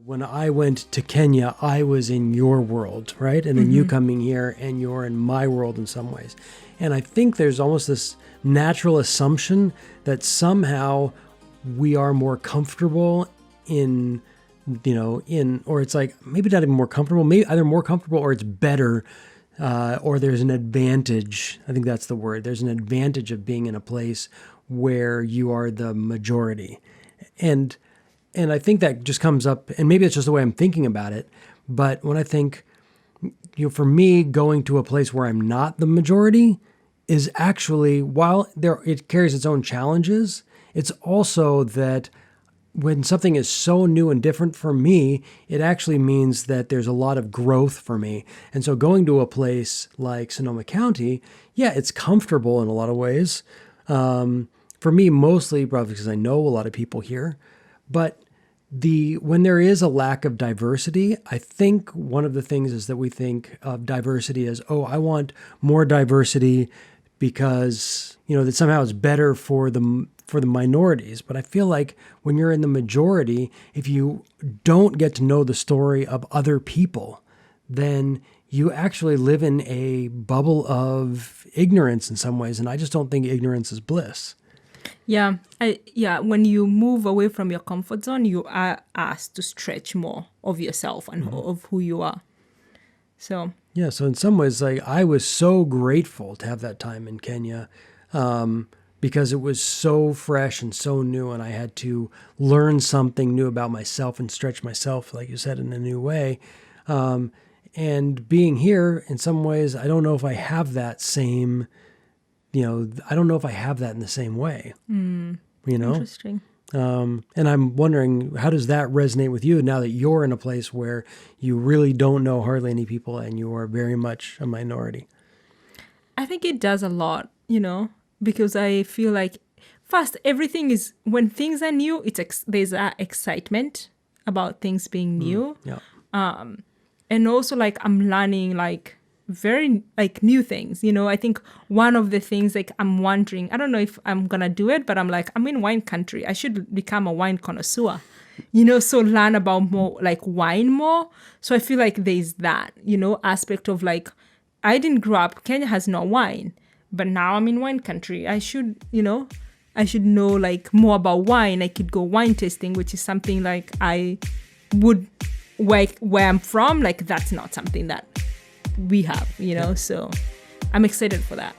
When I went to Kenya, I was in your world, right? And then you coming here and you're in my world in some ways. And I think there's almost this natural assumption that somehow we are more comfortable in, or it's like maybe not even more comfortable, maybe either more comfortable or it's better, or there's an advantage. I think that's the word. There's an advantage of being in a place where you are the majority. And I think that just comes up, and maybe it's just the way I'm thinking about it, but when I think, for me, going to a place where I'm not the majority is actually, while it carries its own challenges, it's also that when something is so new and different for me, it actually means that there's a lot of growth for me. And so going to a place like Sonoma County, yeah, it's comfortable in a lot of ways. For me, mostly probably because I know a lot of people here, but when there is a lack of diversity, I think one of the things is that we think of diversity as, oh, I want more diversity because, that somehow it's better for the minorities. But I feel like when you're in the majority, if you don't get to know the story of other people, then you actually live in a bubble of ignorance in some ways. And I just don't think ignorance is bliss. Yeah. When you move away from your comfort zone, you are asked to stretch more of yourself and of who you are. So. Yeah. So in some ways, I was so grateful to have that time in Kenya, because it was so fresh and so new, and I had to learn something new about myself and stretch myself, like you said, in a new way. And being here, in some ways, I don't know if I have that same. I don't know if I have that in the same way, Interesting. And I'm wondering, how does that resonate with you now that you're in a place where you really don't know hardly any people and you are very much a minority? I think it does a lot, because I feel like first, everything is, when things are new, there's excitement about things being new. Yeah. And also I'm learning very new things. I think one of the things I'm wondering, I don't know if I'm gonna do it, but I'm in wine country. I should become a wine connoisseur, so learn about more wine more. So I feel like there's that, aspect of I didn't grow up, Kenya has no wine, but now I'm in wine country. I should know more about wine. I could go wine tasting, which is something I would, where I'm from, that's not something that we have, so I'm excited for that.